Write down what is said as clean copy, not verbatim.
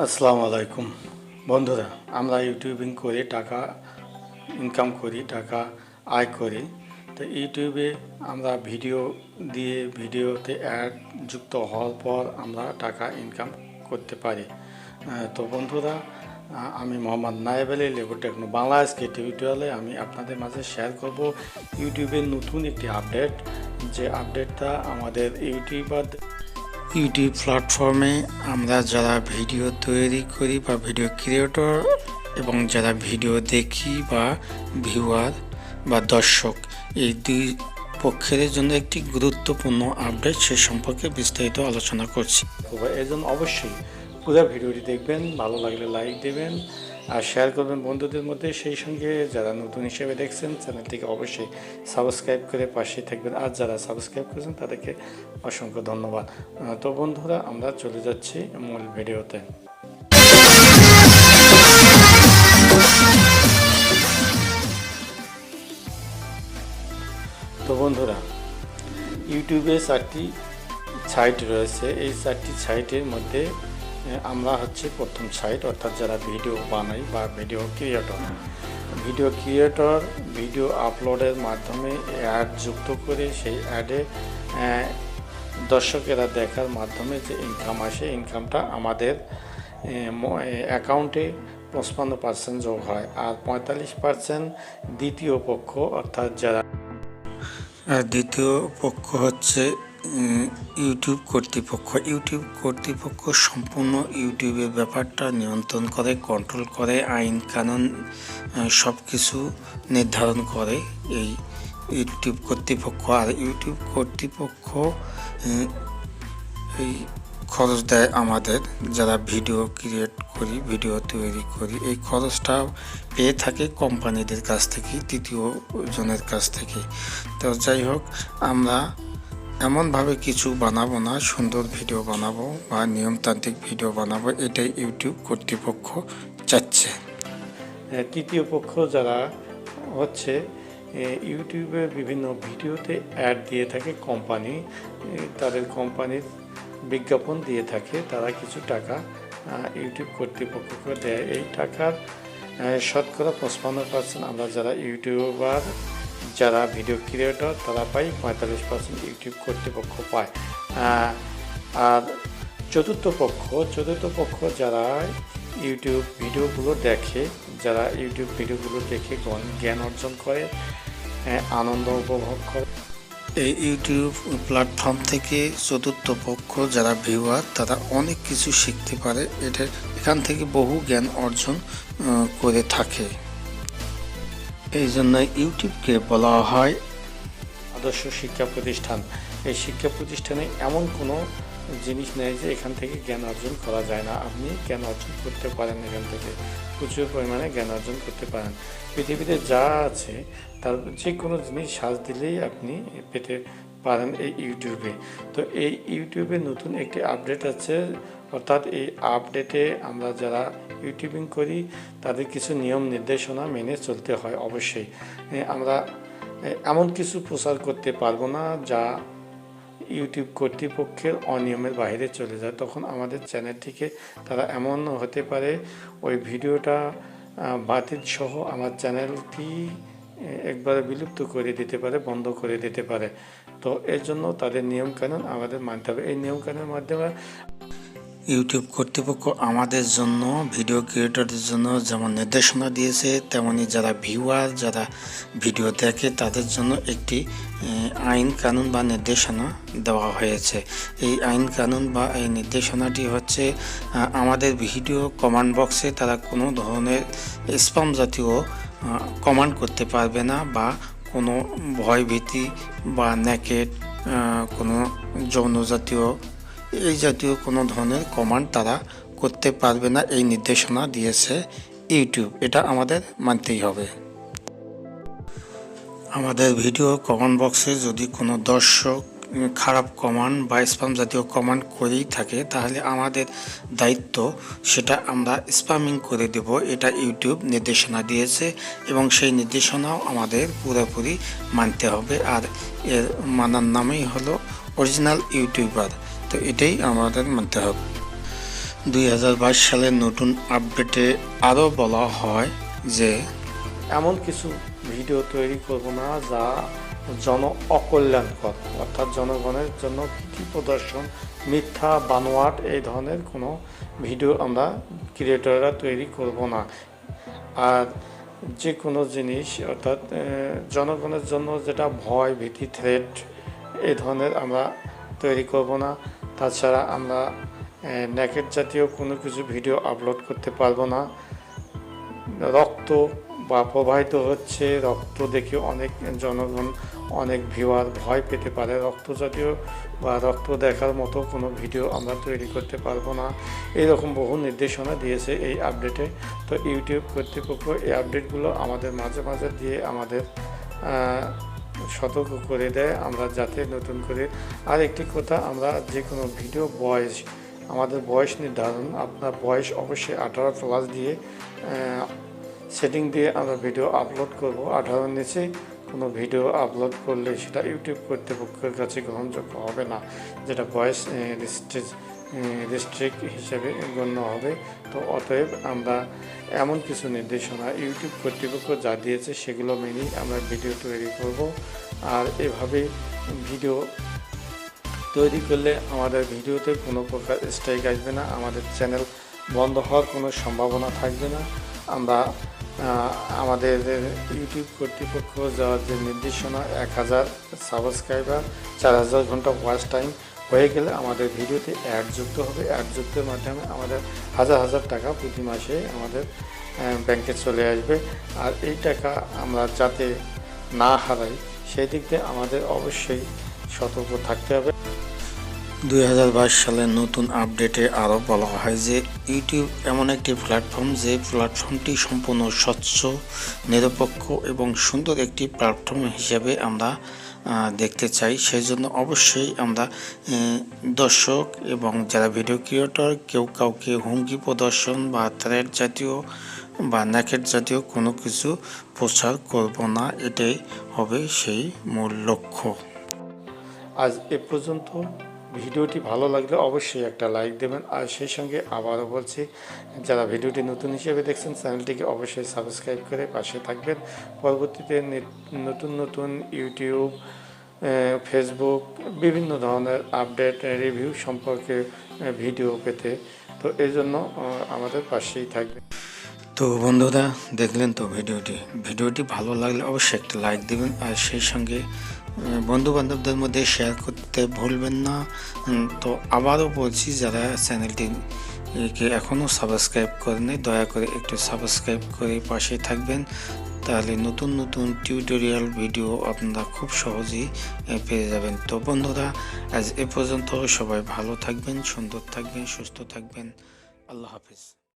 আসসালামু আলাইকুম বন্ধুরা, আমরা ইউটিউবিং করে টাকা ইনকাম করি, টাকা আয় করি। তো ইউটিউবে আমরা ভিডিও দিয়ে ভিডিওতে অ্যাড যুক্ত হওয়ার পর আমরা টাকা ইনকাম করতে পারি। তো বন্ধুরা, আমি মোহাম্মদ নায়েব আলী, লেবু টেকনো বাংলা। আজকে টিউটোরিয়ালে আমি আপনাদের মাঝে শেয়ার করব ইউটিউবের নতুন একটি আপডেট। যে আপডেটটা আমাদের ইউটিউব প্ল্যাটফর্মে আমরা যারা ভিডিও তৈরি করি বা ভিডিও ক্রিয়েটর এবং যারা ভিডিও দেখি বা ভিউয়ার বা দর্শক, এই দুই পক্ষের জন্য একটি গুরুত্বপূর্ণ আপডেট, সে সম্পর্কে বিস্তারিত আলোচনা করছি। এর জন্য অবশ্যই পুরো ভিডিওটি দেখবেন, ভালো লাগলে লাইক দেবেন আর শেয়ার করবেন বন্ধুদের মধ্যে। সেই সঙ্গে যারা নতুন হিসেবে দেখছেন চ্যানেলটিকে অবশ্যই সাবস্ক্রাইব করে পাশে থাকবেন, আর যারা সাবস্ক্রাইব করেছেন তাদেরকে অসংখ্য ধন্যবাদ। তো বন্ধুরা, আমরা চলে যাচ্ছি মূল ভিডিওতে। তো বন্ধুরা, ইউটিউবে 4টি সাইট রয়েছে। এই 4টি সাইটের মধ্যে আমরা হচ্ছে প্রথম সাইট, অর্থাৎ যারা ভিডিও বানাই বা ভিডিও ক্রিয়েটর ভিডিও আপলোডের মাধ্যমে অ্যাড যুক্ত করে সেই অ্যাডে দর্শকেরা দেখার মাধ্যমে যে ইনকাম আসে, ইনকামটা আমাদের অ্যাকাউন্টে 55% যোগ হয়, আর 45% দ্বিতীয় পক্ষ, অর্থাৎ যারা দ্বিতীয় পক্ষ হচ্ছে ইউটিউব কর্তৃপক্ষ সম্পূর্ণ ইউটিউবের ব্যাপারটা নিয়ন্ত্রণ করে, কন্ট্রোল করে, আইন কানুন সব কিছু নির্ধারণ করে এই ইউটিউব কর্তৃপক্ষ। আর ইউটিউব কর্তৃপক্ষ এই খরচ দেয় আমাদের যারা ভিডিও ক্রিয়েট করি, ভিডিও তৈরি করি। এই খরচটা পেয়ে থাকে কোম্পানিদের কাছ থেকে, তৃতীয় জনের কাছ থেকে। তো যাই হোক, আমরা এমনভাবে কিছু বানাবো না, সুন্দর ভিডিও বানাবো বা নিয়মতান্ত্রিক ভিডিও বানাবো, এটাই ইউটিউব কর্তৃপক্ষ চাচ্ছে। তৃতীয় পক্ষ যারা হচ্ছে ইউটিউবে বিভিন্ন ভিডিওতে অ্যাড দিয়ে থাকে কোম্পানি, তাদের কোম্পানির বিজ্ঞাপন দিয়ে থাকে, তারা কিছু টাকা ইউটিউব কর্তৃপক্ষকে দেয়। এই টাকার শতকরা 55% আমরা যারা ইউটিউবার, যারা ভিডিও ক্রিয়েটর, তারা পাই, 45% ইউটিউব কর্তৃপক্ষ পায়। আর চতুর্থ পক্ষ যারা ইউটিউব ভিডিওগুলো দেখে, জ্ঞান অর্জন করে, আনন্দ উপভোগ করে। এই ইউটিউব প্ল্যাটফর্ম থেকে চতুর্থ পক্ষ যারা ভিউয়ার, তারা অনেক কিছু শিখতে পারে, এখান থেকে বহু জ্ঞান অর্জন করে থাকে। এই জন্য ইউটিউবকে বলা হয় আদর্শ শিক্ষা প্রতিষ্ঠান। এই শিক্ষা প্রতিষ্ঠানে এমন কোনো জিনিস নেই যে এখান থেকে জ্ঞান অর্জন করা যায় না। আপনি জ্ঞান অর্জন করতে পারেন, এখান থেকে প্রচুর পরিমাণে জ্ঞান অর্জন করতে পারেন। পৃথিবীতে যা আছে তার যে কোনো জিনিস সার্চ দিলেই আপনি পেতে পারেন এই ইউটিউবে। তো এই ইউটিউবে নতুন একটি আপডেট আছে, অর্থাৎ এই আপডেটে আমরা যারা ইউটিউবিং করি তাদের কিছু নিয়ম নির্দেশনা মেনে চলতে হয়। অবশ্যই আমরা এমন কিছু প্রচার করতে পারবো না যা ইউটিউব কর্তৃপক্ষের অনিয়মের বাইরে চলে যায়। তখন আমাদের চ্যানেলটিকে তারা এমন হতে পারে ওই ভিডিওটা বাতিল সহ আমার চ্যানেলটি একবারে বিলুপ্ত করে দিতে পারে, বন্ধ করে দিতে পারে। তো এর জন্য তাদের নিয়মকানুন আমাদের মানতে হবে। এই নিয়মকানুনের মাধ্যমে ইউটিউব কর্তৃপক্ষ আমাদের জন্য, ভিডিও ক্রিয়েটরদের জন্য যেমন নির্দেশনা দিয়েছে, তেমনি যারা ভিউয়ার, যারা ভিডিও দেখে তাদের জন্য একটি আইন কানুন বা নির্দেশনা দেওয়া হয়েছে। এই আইন কানুন বা এই নির্দেশনাটি হচ্ছে, আমাদের ভিডিও কমেন্ট বক্সে তারা কোনো ধরনের স্প্যাম জাতীয় কমেন্ট করতে পারবে না, বা কোনো ভয়ভীতি বা নেকেড কোনো যৌন জাতীয়, এই জাতীয় কোনো ধরনের কমান্ড তারা করতে পারবে না। এই নির্দেশনা দিয়েছে ইউটিউব, এটা আমাদের মানতেই হবে। আমাদের ভিডিও কমেন্ট বক্সে যদি কোনো দর্শক খারাপ কমান্ড বা স্প্যাম জাতীয় কমান্ড করেই থাকে, তাহলে আমাদের দায়িত্ব সেটা আমরা স্প্যামিং করে দেব, এটা ইউটিউব নির্দেশনা দিয়েছে এবং সেই নির্দেশনাও আমাদের পুরোপুরি মানতে হবে। আর এর মানার নামই হলো অরিজিনাল ইউটিউবার। তো এটাই আমাদের মানতে হবে। 2022 সালের নতুন আপডেটে আরও বলা হয় যে এমন কিছু ভিডিও তৈরি করব না যা জন অকল্যাণকর, অর্থাৎ জনগণের জন্য ভীতি প্রদর্শন, মিথ্যা, বানোয়াট এই ধরনের কোনো ভিডিও আমরা ক্রিয়েটররা তৈরি করব না। আর যে কোনো জিনিস অর্থাৎ জনগণের জন্য যেটা ভয়, ভীতি, থ্রেট এই ধরনের আমরা তৈরি করব না। তাছাড়া আমরা নেকেড জাতীয় কোনো কিছু ভিডিও আপলোড করতে পারবো না। রক্ত বা প্রবাহিত হচ্ছে, রক্ত দেখে অনেক জনগণ, অনেক ভিউয়ার ভয় পেতে পারে। রক্ত জাতীয় বা রক্ত দেখার মতো কোনো ভিডিও আমরা তৈরি করতে পারবো না। এইরকম বহু নির্দেশনা দিয়েছে এই আপডেটে। তো ইউটিউব কর্তৃপক্ষ এই আপডেটগুলো আমাদের মাঝে মাঝে দিয়ে আমাদের সতর্ক করে দেয়, আমরা যাতে নতুন করে। আর একটি কথা, আমরা যে কোনো ভিডিও বয়স, আমাদের বয়স নির্ধারণ, আপনার বয়স অবশ্যই 18+ দিয়ে সেটিং দিয়ে আমরা ভিডিও আপলোড করব। 18 নিচে কোনো ভিডিও আপলোড করলে সেটা ইউটিউব কর্তৃপক্ষের কাছে গ্রহণযোগ্য হবে না, যেটা বয়স রেস্ট্রিক্ট হিসেবে গণ্য হবে। তো অতএব আমরা এমন কিছু নির্দেশনা ইউটিউব কর্তৃপক্ষ যা দিয়েছে সেগুলো মেনেই আমরা ভিডিও তৈরি করব। আর এভাবে ভিডিও তৈরি করলে আমাদের ভিডিওতে কোনো প্রকার স্ট্রাইক আসবে না, আমাদের চ্যানেল বন্ধ হওয়ার কোনো সম্ভাবনা থাকবে না। আমরা আমাদের ইউটিউব কর্তৃপক্ষ যাওয়ার যে নির্দেশনা, 1000 সাবস্ক্রাইবার, 4000 ঘন্টা ওয়াচ টাইম হয়ে গেলে আমাদের ভিডিওতে অ্যাড যুক্ত হবে। অ্যাড যুক্তের মাধ্যমে আমাদের হাজার হাজার টাকা প্রতি মাসে আমাদের ব্যাংকে চলে আসবে। আর এই টাকা আমরা যাতে না হারাই সেই দিক দিয়ে আমাদের অবশ্যই সতর্ক থাকতে হবে। 2022 সালের নতুন আপডেটে আরও বলা হয় যে ইউটিউব এমন একটি প্ল্যাটফর্ম, যে প্ল্যাটফর্মটি সম্পূর্ণ স্বচ্ছ, নিরপেক্ষ এবং সুন্দর একটি প্ল্যাটফর্ম হিসেবে আমরা দেখতে চাই। সেই জন্য অবশ্যই আমরা দর্শক এবং যারা ভিডিও ক্রিয়েটর, কেউ কাউকে হুমকি প্রদর্শন বা থ্রেট জাতীয় বা নেকেড জাতীয় কোনো কিছু প্রচার করব না। এটাই হবে সেই মূল লক্ষ্য। আজ এ পর্যন্ত। ভিডিওটি ভালো লাগলে অবশ্যই একটা লাইক দেবেন। আর সেই সঙ্গে আবারও বলছি, যারা ভিডিওটি নতুন হিসেবে দেখছেন চ্যানেলটিকে অবশ্যই সাবস্ক্রাইব করে পাশে থাকবেন। পরবর্তীতে নতুন নতুন ইউটিউব, ফেসবুক, বিভিন্ন ধরনের আপডেট, রিভিউ সম্পর্কে ভিডিও পেতে, তো এই জন্য আমাদের পাশেই থাকবে। তো বন্ধুরা, দেখলেন তো ভিডিওটি ভালো লাগলে অবশ্যই একটা লাইক দেবেন। আর সেই সঙ্গে বন্ধু বান্ধবদের মধ্যে শেয়ার করতে ভুলবেন না। তো আবারও বলছি, যারা চ্যানেলটিকে এখনও সাবস্ক্রাইব করেনি দয়া করে একটু সাবস্ক্রাইব করে পাশে থাকবেন, তাহলে নতুন নতুন টিউটোরিয়াল ভিডিও আপনারা খুব সহজেই পেয়ে যাবেন। তো বন্ধুরা, আজ এ পর্যন্ত। সবাই ভালো থাকবেন, সুন্দর থাকবেন, সুস্থ থাকবেন। আল্লাহ হাফিজ।